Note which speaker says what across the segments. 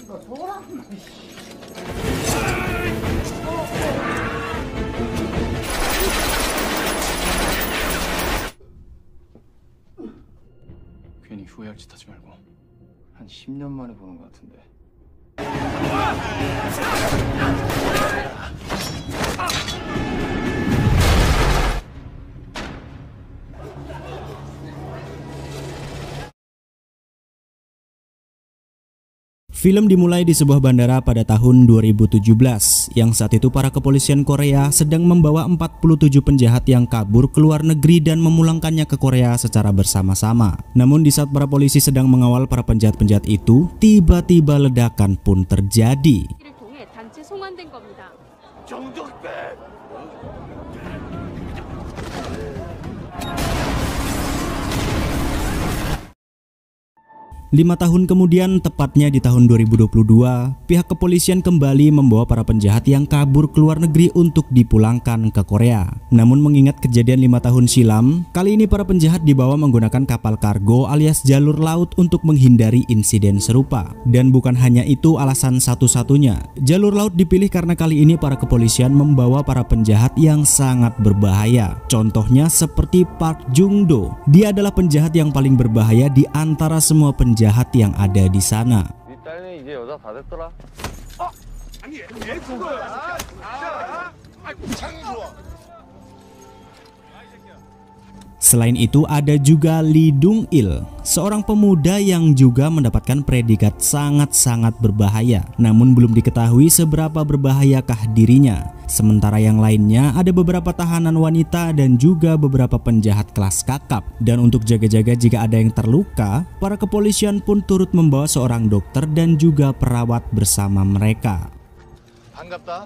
Speaker 1: 괜히 후회할 짓 하지 말고. 한 10년 만에 보는 것 같은데.
Speaker 2: Film dimulai di sebuah bandara pada tahun 2017, yang saat itu para kepolisian Korea sedang membawa 47 penjahat yang kabur ke luar negeri dan memulangkannya ke Korea secara bersama-sama. Namun di saat para polisi sedang mengawal para penjahat-penjahat itu, tiba-tiba ledakan pun terjadi. 5 tahun kemudian, tepatnya di tahun 2022, pihak kepolisian kembali membawa para penjahat yang kabur ke luar negeri untuk dipulangkan ke Korea. Namun mengingat kejadian 5 tahun silam, kali ini para penjahat dibawa menggunakan kapal kargo alias jalur laut untuk menghindari insiden serupa. Dan bukan hanya itu alasan satu-satunya, jalur laut dipilih karena kali ini para kepolisian membawa para penjahat yang sangat berbahaya. Contohnya seperti Park Jung Do. Dia adalah penjahat yang paling berbahaya di antara semua penjahat yang ada di sana. Selain itu ada juga Lee Dong Il, seorang pemuda yang juga mendapatkan predikat sangat-sangat berbahaya. Namun belum diketahui seberapa berbahayakah dirinya. Sementara yang lainnya ada beberapa tahanan wanita dan juga beberapa penjahat kelas kakap. Dan untuk jaga-jaga jika ada yang terluka, para kepolisian pun turut membawa seorang dokter dan juga perawat bersama mereka.
Speaker 3: 반갑다.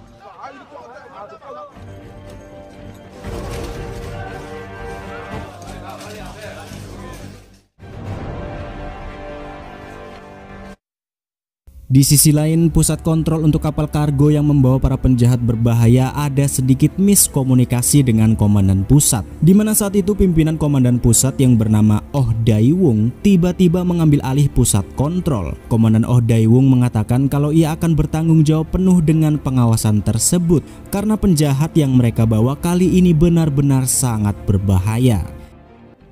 Speaker 2: Di sisi lain, pusat kontrol untuk kapal kargo yang membawa para penjahat berbahaya ada sedikit miskomunikasi dengan komandan pusat, di mana saat itu pimpinan komandan pusat yang bernama Oh Dae-wung tiba-tiba mengambil alih pusat kontrol. Komandan Oh Dae-wung mengatakan kalau ia akan bertanggung jawab penuh dengan pengawasan tersebut karena penjahat yang mereka bawa kali ini benar-benar sangat berbahaya.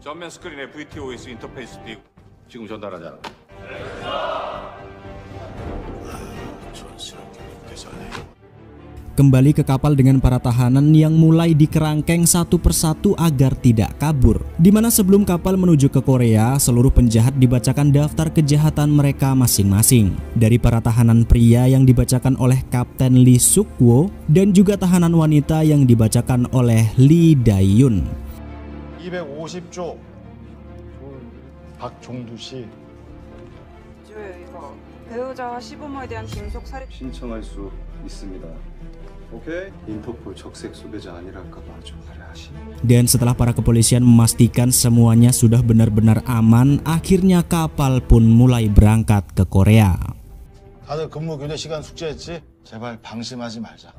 Speaker 4: 전면 스크린에 VTOS 인터페이스 띄고 지금 전달하자.
Speaker 2: Kembali ke kapal dengan para tahanan yang mulai dikerangkeng satu persatu agar tidak kabur. Dimana sebelum kapal menuju ke Korea, seluruh penjahat dibacakan daftar kejahatan mereka masing-masing. Dari para tahanan pria yang dibacakan oleh Kapten Lee Suk-woo dan juga tahanan wanita yang dibacakan oleh Lee Dae-yun.
Speaker 3: 250조 박종두 씨.
Speaker 5: 이거 배우자 시부모에 대한 김속 살인
Speaker 1: 신청할 수 있습니다. Oke, Interpol 적색 소배자 아니랄까봐 좀 하시네.
Speaker 2: Dan setelah para kepolisian memastikan semuanya sudah benar-benar aman, akhirnya kapal pun mulai berangkat ke Korea.
Speaker 3: 다들 근무 교대 시간 숙제했지? 제발 방심하지 말자.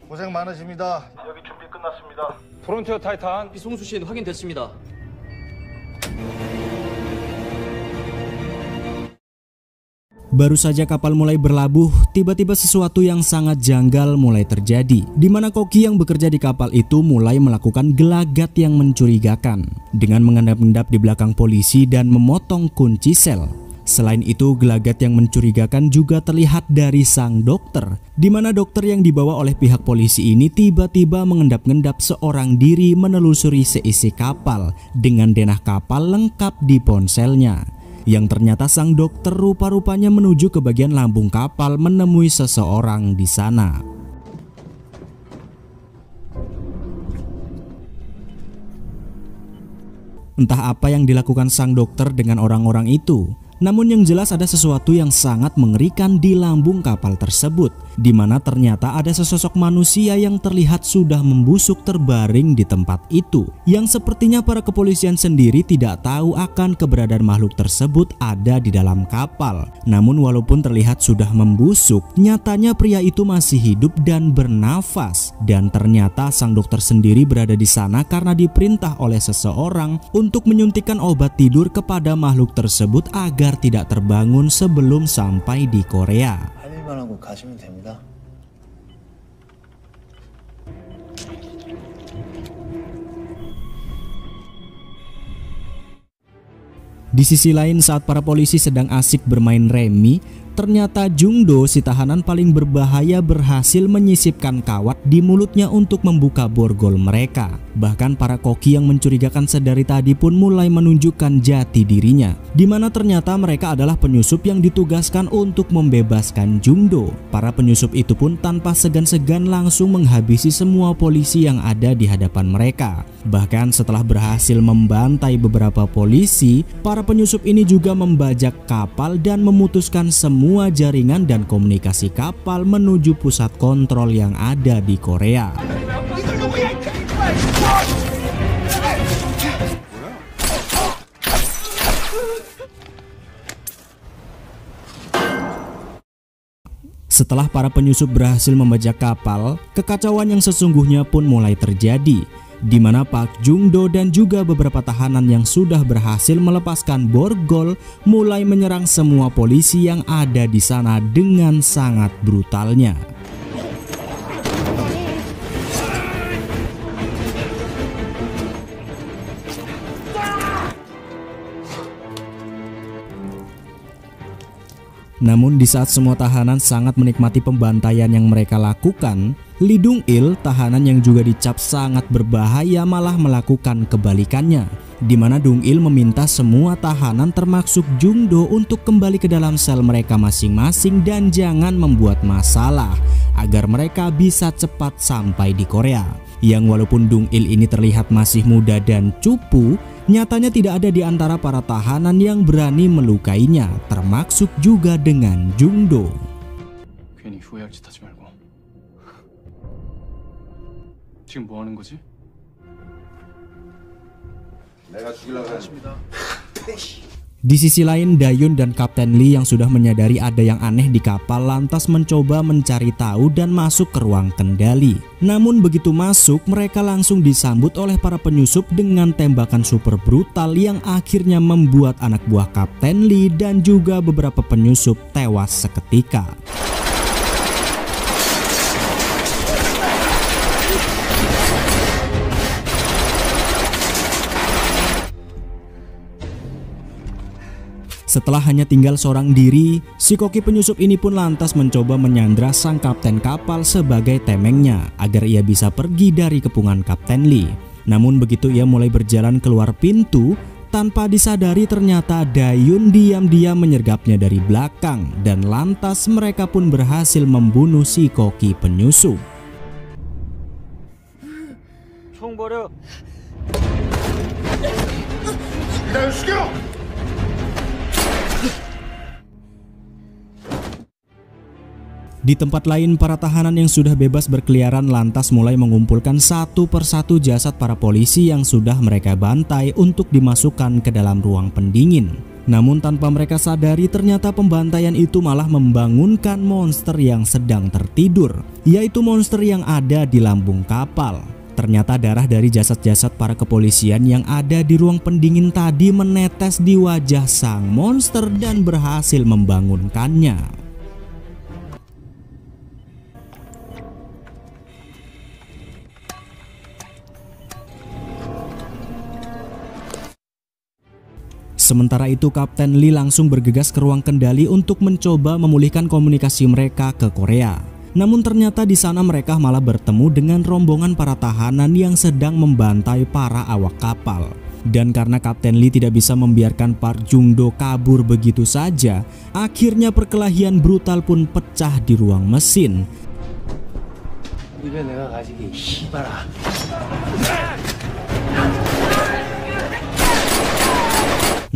Speaker 3: 고생 많으십니다. 여기 준비 끝났습니다.
Speaker 6: 프론티어 타이탄 이송수 씨는 확인됐습니다.
Speaker 2: Baru saja kapal mulai berlabuh, tiba-tiba sesuatu yang sangat janggal mulai terjadi, di mana koki yang bekerja di kapal itu mulai melakukan gelagat yang mencurigakan dengan mengendap-endap di belakang polisi dan memotong kunci sel. Selain itu, gelagat yang mencurigakan juga terlihat dari sang dokter, di mana dokter yang dibawa oleh pihak polisi ini tiba-tiba mengendap-endap seorang diri menelusuri seisi kapal dengan denah kapal lengkap di ponselnya. Yang ternyata sang dokter rupa-rupanya menuju ke bagian lambung kapal menemui seseorang di sana. Entah apa yang dilakukan sang dokter dengan orang-orang itu, namun yang jelas ada sesuatu yang sangat mengerikan di lambung kapal tersebut, di mana ternyata ada sesosok manusia yang terlihat sudah membusuk terbaring di tempat itu, yang sepertinya para kepolisian sendiri tidak tahu akan keberadaan makhluk tersebut ada di dalam kapal. Namun walaupun terlihat sudah membusuk, nyatanya pria itu masih hidup dan bernafas, dan ternyata sang dokter sendiri berada di sana karena diperintah oleh seseorang untuk menyuntikkan obat tidur kepada makhluk tersebut agar agar tidak terbangun sebelum sampai di Korea.
Speaker 3: 할 일만 하고 가시면 됩니다.
Speaker 2: Di sisi lain, saat para polisi sedang asik bermain remi, ternyata Jungdo, si tahanan paling berbahaya, berhasil menyisipkan kawat di mulutnya untuk membuka borgol mereka. Bahkan para koki yang mencurigakan sedari tadi pun mulai menunjukkan jati dirinya, di mana ternyata mereka adalah penyusup yang ditugaskan untuk membebaskan Jungdo. Para penyusup itu pun tanpa segan-segan langsung menghabisi semua polisi yang ada di hadapan mereka. Bahkan setelah berhasil membantai beberapa polisi, para penyusup ini juga membajak kapal dan memutuskan semua jaringan dan komunikasi kapal menuju pusat kontrol yang ada di Korea. Setelah para penyusup berhasil membajak kapal, kekacauan yang sesungguhnya pun mulai terjadi, di mana Park Jungdo dan juga beberapa tahanan yang sudah berhasil melepaskan borgol mulai menyerang semua polisi yang ada di sana dengan sangat brutalnya. Namun di saat semua tahanan sangat menikmati pembantaian yang mereka lakukan, Lee Dong-il, tahanan yang juga dicap sangat berbahaya, malah melakukan kebalikannya, di mana Dong-il meminta semua tahanan termasuk Jungdo untuk kembali ke dalam sel mereka masing-masing dan jangan membuat masalah agar mereka bisa cepat sampai di Korea. Yang walaupun Dong-il ini terlihat masih muda dan cupu, nyatanya tidak ada di antara para tahanan yang berani melukainya, termasuk juga dengan Jungdo.
Speaker 6: 괜히 후회할 짓 하지 말고. 지금 뭐 하는 거지?
Speaker 1: 내가 죽이려고 하지.
Speaker 2: Di sisi lain, Dayun dan Kapten Lee yang sudah menyadari ada yang aneh di kapal lantas mencoba mencari tahu dan masuk ke ruang kendali. Namun begitu masuk, mereka langsung disambut oleh para penyusup dengan tembakan super brutal yang akhirnya membuat anak buah Kapten Lee dan juga beberapa penyusup tewas seketika. Setelah hanya tinggal seorang diri, si koki penyusup ini pun lantas mencoba menyandra sang kapten kapal sebagai temengnya agar ia bisa pergi dari kepungan Kapten Lee. Namun begitu ia mulai berjalan keluar pintu, tanpa disadari ternyata Dayun diam-diam menyergapnya dari belakang dan lantas mereka pun berhasil membunuh si koki penyusup.
Speaker 6: 총 버려.
Speaker 3: 이다요 죽여!
Speaker 2: Di tempat lain, para tahanan yang sudah bebas berkeliaran lantas mulai mengumpulkan satu persatu jasad para polisi yang sudah mereka bantai untuk dimasukkan ke dalam ruang pendingin. Namun tanpa mereka sadari ternyata pembantaian itu malah membangunkan monster yang sedang tertidur, yaitu monster yang ada di lambung kapal. Ternyata darah dari jasad-jasad para kepolisian yang ada di ruang pendingin tadi menetes di wajah sang monster dan berhasil membangunkannya. Sementara itu Kapten Lee langsung bergegas ke ruang kendali untuk mencoba memulihkan komunikasi mereka ke Korea. Namun ternyata di sana mereka malah bertemu dengan rombongan para tahanan yang sedang membantai para awak kapal. Dan karena Kapten Lee tidak bisa membiarkan Park Jungdo kabur begitu saja, akhirnya perkelahian brutal pun pecah di ruang mesin.
Speaker 3: 입에 내가 가지기 씨발아.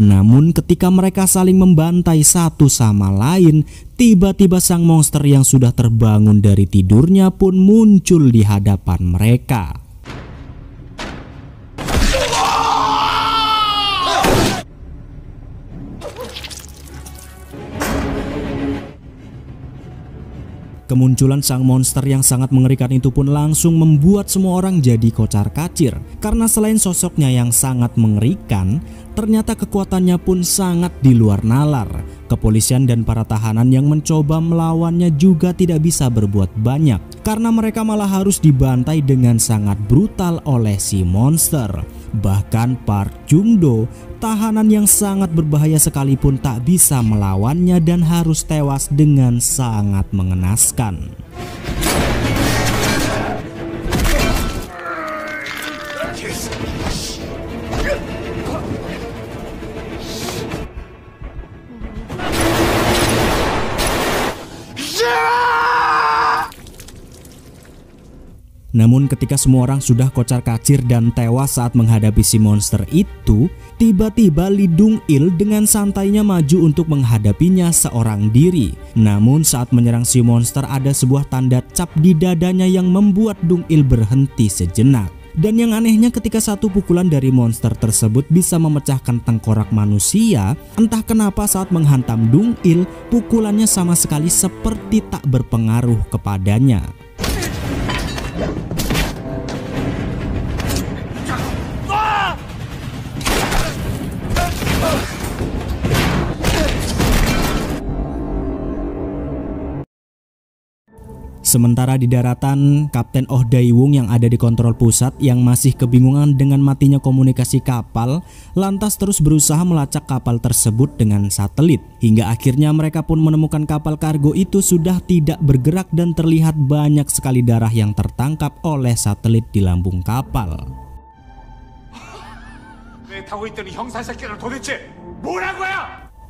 Speaker 2: Namun ketika mereka saling membantai satu sama lain, tiba-tiba sang monster yang sudah terbangun dari tidurnya pun muncul di hadapan mereka. Kemunculan sang monster yang sangat mengerikan itu pun langsung membuat semua orang jadi kocar-kacir. Karena selain sosoknya yang sangat mengerikan, ternyata kekuatannya pun sangat di luar nalar. Kepolisian dan para tahanan yang mencoba melawannya juga tidak bisa berbuat banyak, karena mereka malah harus dibantai dengan sangat brutal oleh si monster. Bahkan Park Jung-do, tahanan yang sangat berbahaya sekalipun tak bisa melawannya dan harus tewas dengan sangat mengenaskan. Namun ketika semua orang sudah kocar-kacir dan tewas saat menghadapi si monster itu, tiba-tiba Lee Dong-il dengan santainya maju untuk menghadapinya seorang diri. Namun saat menyerang si monster ada sebuah tanda cap di dadanya yang membuat Dong-il berhenti sejenak. Dan yang anehnya ketika satu pukulan dari monster tersebut bisa memecahkan tengkorak manusia, entah kenapa saat menghantam Dong-il, pukulannya sama sekali seperti tak berpengaruh kepadanya. Sementara di daratan, Kapten Oh Dae-wung yang ada di kontrol pusat yang masih kebingungan dengan matinya komunikasi kapal, lantas terus berusaha melacak kapal tersebut dengan satelit. Hingga akhirnya mereka pun menemukan kapal kargo itu sudah tidak bergerak dan terlihat banyak sekali darah yang tertangkap oleh satelit di lambung kapal.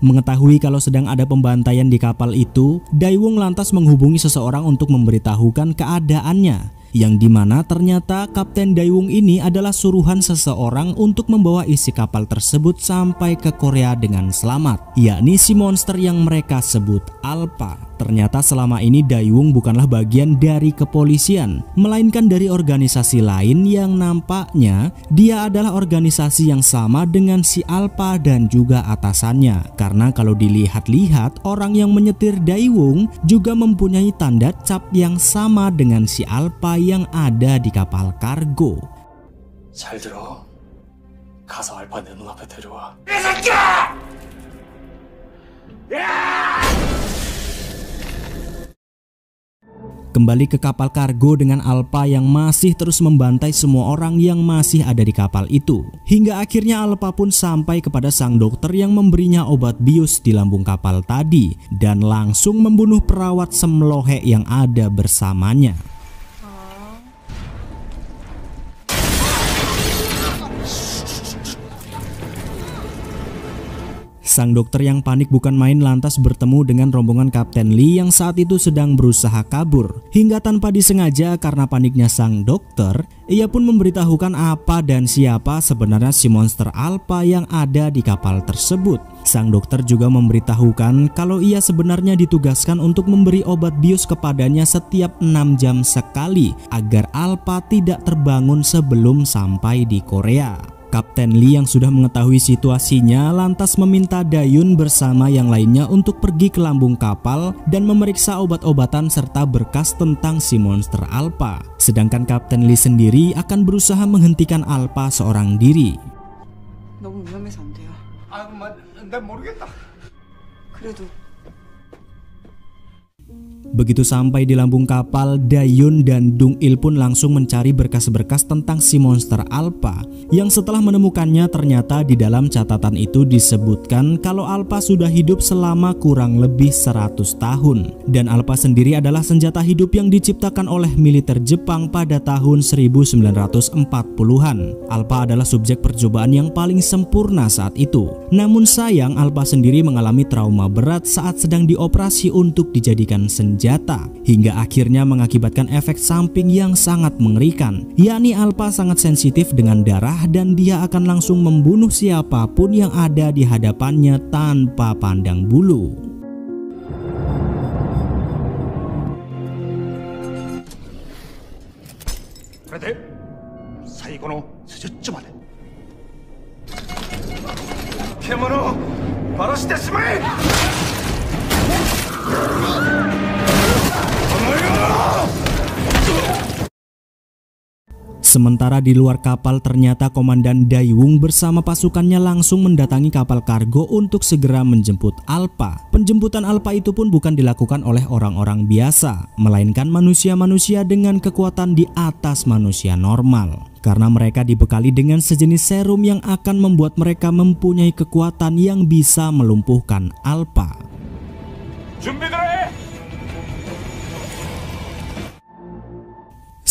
Speaker 2: Mengetahui kalau sedang ada pembantaian di kapal itu, Dae-wung lantas menghubungi seseorang untuk memberitahukan keadaannya, yang dimana ternyata Kapten Dae-wung ini adalah suruhan seseorang untuk membawa isi kapal tersebut sampai ke Korea dengan selamat, yakni si monster yang mereka sebut Alpha. Ternyata selama ini Dae-wung bukanlah bagian dari kepolisian, melainkan dari organisasi lain yang nampaknya dia adalah organisasi yang sama dengan si Alpha dan juga atasannya. Karena kalau dilihat-lihat, orang yang menyetir Dae-wung juga mempunyai tanda cap yang sama dengan si Alpha yang ada di kapal kargo.
Speaker 6: 잘 들어. 가서 알파 내 눈앞에 데려와.
Speaker 2: Kembali ke kapal kargo dengan Alpha yang masih terus membantai semua orang yang masih ada di kapal itu. Hingga akhirnya Alpha pun sampai kepada sang dokter yang memberinya obat bius di lambung kapal tadi dan langsung membunuh perawat semlohe yang ada bersamanya. Sang dokter yang panik bukan main lantas bertemu dengan rombongan Kapten Lee yang saat itu sedang berusaha kabur. Hingga tanpa disengaja karena paniknya sang dokter, ia pun memberitahukan apa dan siapa sebenarnya si monster Alpha yang ada di kapal tersebut. Sang dokter juga memberitahukan kalau ia sebenarnya ditugaskan untuk memberi obat bius kepadanya setiap 6 jam sekali agar Alpha tidak terbangun sebelum sampai di Korea. Kapten Lee yang sudah mengetahui situasinya lantas meminta Dayun bersama yang lainnya untuk pergi ke lambung kapal dan memeriksa obat-obatan serta berkas tentang si monster Alpha. Sedangkan Kapten Lee sendiri akan berusaha menghentikan Alpha seorang diri.
Speaker 5: 너무 위험해서 안 돼요.
Speaker 4: 난 모르겠다.
Speaker 5: 그래도
Speaker 2: Begitu sampai di lambung kapal, Dayun dan Dong-il pun langsung mencari berkas-berkas tentang si monster Alpha. Yang setelah menemukannya ternyata di dalam catatan itu disebutkan kalau Alpha sudah hidup selama kurang lebih 100 tahun. Dan Alpha sendiri adalah senjata hidup yang diciptakan oleh militer Jepang pada tahun 1940-an. Alpha adalah subjek percobaan yang paling sempurna saat itu. Namun sayang Alpha sendiri mengalami trauma berat saat sedang dioperasi untuk dijadikan senjata, hingga akhirnya mengakibatkan efek samping yang sangat mengerikan, yakni Alpha sangat sensitif dengan darah dan dia akan langsung membunuh siapapun yang ada di hadapannya tanpa pandang bulu.
Speaker 3: 그래, 사이고노 스즈츠마데.
Speaker 4: 獣バラしてしまえ。
Speaker 2: Sementara di luar kapal ternyata Komandan Daewung bersama pasukannya langsung mendatangi kapal kargo untuk segera menjemput Alpha. Penjemputan Alpha itu pun bukan dilakukan oleh orang-orang biasa, melainkan manusia-manusia dengan kekuatan di atas manusia normal. Karena mereka dibekali dengan sejenis serum yang akan membuat mereka mempunyai kekuatan yang bisa melumpuhkan Alpha.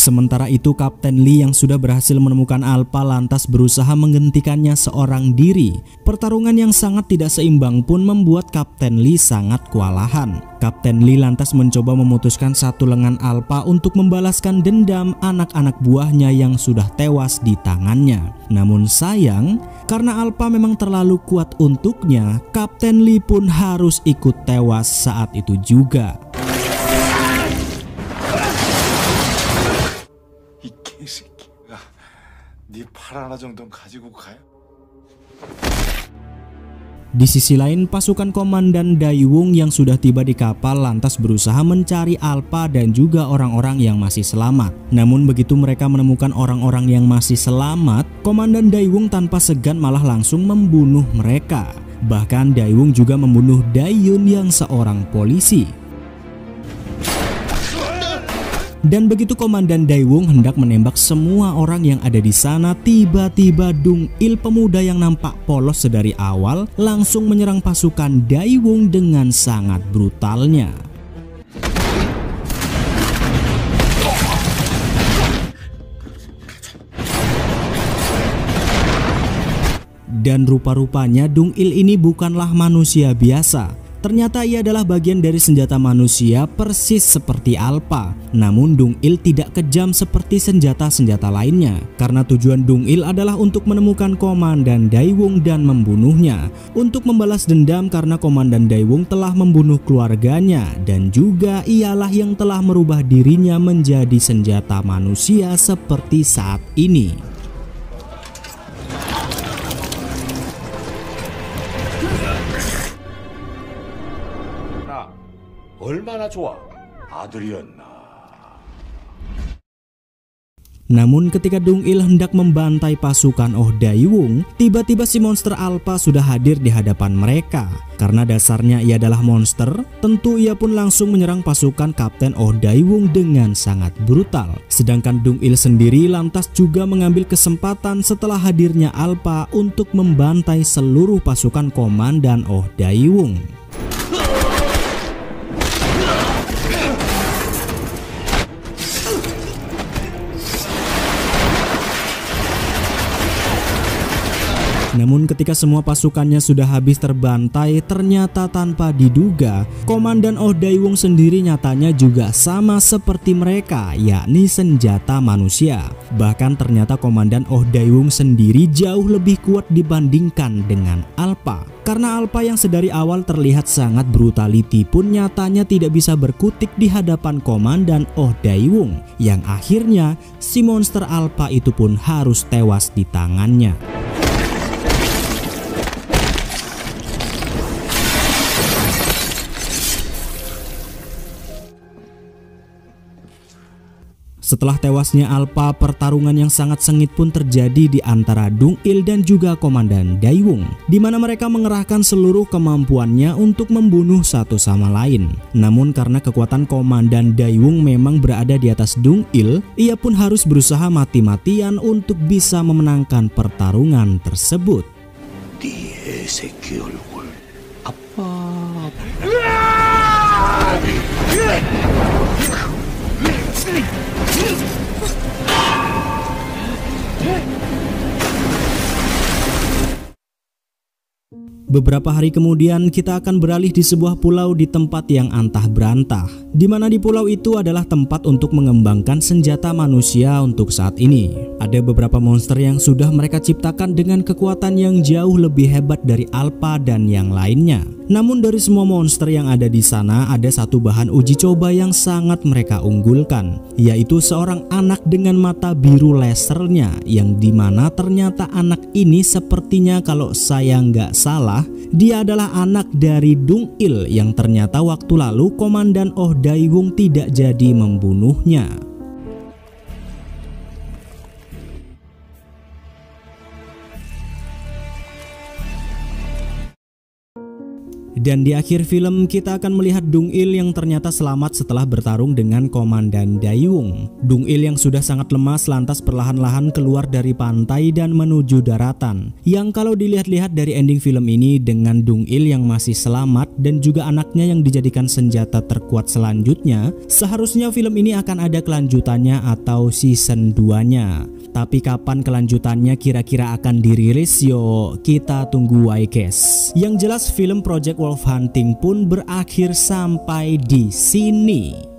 Speaker 2: Sementara itu Kapten Lee yang sudah berhasil menemukan Alpha lantas berusaha menghentikannya seorang diri. Pertarungan yang sangat tidak seimbang pun membuat Kapten Lee sangat kewalahan. Kapten Lee lantas mencoba memutuskan satu lengan Alpha untuk membalaskan dendam anak-anak buahnya yang sudah tewas di tangannya. Namun sayang, karena Alpha memang terlalu kuat untuknya, Kapten Lee pun harus ikut tewas saat itu juga.
Speaker 3: 네 팔 하나 정도는 가지고 가요?
Speaker 2: Di sisi lain, pasukan Komandan Daewung yang sudah tiba di kapal lantas berusaha mencari Alpha dan juga orang-orang yang masih selamat. Namun begitu mereka menemukan orang-orang yang masih selamat, Komandan Daewung tanpa segan malah langsung membunuh mereka. Bahkan Daewung juga membunuh Dayun yang seorang polisi. Dan begitu Komandan Daewung hendak menembak semua orang yang ada di sana, tiba-tiba Dung Il, pemuda yang nampak polos sedari awal, langsung menyerang pasukan Daewung dengan sangat brutalnya. Dan rupa-rupanya Dung Il ini bukanlah manusia biasa. Ternyata ia adalah bagian dari senjata manusia persis seperti Alpha. Namun Dung Il tidak kejam seperti senjata-senjata lainnya, karena tujuan Dung Il adalah untuk menemukan Komandan Daewung dan membunuhnya. Untuk membalas dendam karena Komandan Daewung telah membunuh keluarganya, dan juga ialah yang telah merubah dirinya menjadi senjata manusia seperti saat ini.
Speaker 4: 얼마나 좋아. 아들이었나.
Speaker 2: Namun ketika Dung Il hendak membantai pasukan Oh Daewung, tiba-tiba si monster Alpha sudah hadir di hadapan mereka. Karena dasarnya ia adalah monster, tentu ia pun langsung menyerang pasukan Kapten Oh Daewung dengan sangat brutal. Sedangkan Dung Il sendiri lantas juga mengambil kesempatan setelah hadirnya Alpha untuk membantai seluruh pasukan Komandan Oh Daewung. Namun ketika semua pasukannya sudah habis terbantai, ternyata tanpa diduga Komandan Oh Daewung sendiri nyatanya juga sama seperti mereka, yakni senjata manusia. Bahkan ternyata Komandan Oh Daewung sendiri jauh lebih kuat dibandingkan dengan Alpha. Karena Alpha yang sedari awal terlihat sangat brutality pun nyatanya tidak bisa berkutik di hadapan Komandan Oh Daewung, yang akhirnya si monster Alpha itu pun harus tewas di tangannya. Setelah tewasnya Alpha, pertarungan yang sangat sengit pun terjadi di antara Dung Il dan juga Komandan Daewung, di mana mereka mengerahkan seluruh kemampuannya untuk membunuh satu sama lain. Namun karena kekuatan Komandan Daewung memang berada di atas Dung Il, ia pun harus berusaha mati-matian untuk bisa memenangkan pertarungan tersebut. Beberapa hari kemudian kita akan beralih di sebuah pulau di tempat yang antah berantah, di mana di pulau itu adalah tempat untuk mengembangkan senjata manusia untuk saat ini. Ada beberapa monster yang sudah mereka ciptakan dengan kekuatan yang jauh lebih hebat dari Alpha dan yang lainnya. Namun dari semua monster yang ada di sana, ada satu bahan uji coba yang sangat mereka unggulkan, yaitu seorang anak dengan mata biru lasernya, yang dimana ternyata anak ini sepertinya kalau saya nggak salah, dia adalah anak dari Dung Il yang ternyata waktu lalu Komandan Oh Daewung tidak jadi membunuhnya. Dan di akhir film kita akan melihat Dong Il yang ternyata selamat setelah bertarung dengan Komandan Daewung. Dong Il yang sudah sangat lemas lantas perlahan-lahan keluar dari pantai dan menuju daratan. Yang kalau dilihat-lihat dari ending film ini dengan Dong Il yang masih selamat dan juga anaknya yang dijadikan senjata terkuat selanjutnya, seharusnya film ini akan ada kelanjutannya atau season 2-nya. Tapi kapan kelanjutannya kira-kira akan dirilis, yo kita tunggu wae guys. Yang jelas film Project Wolf Hunting pun berakhir sampai di sini.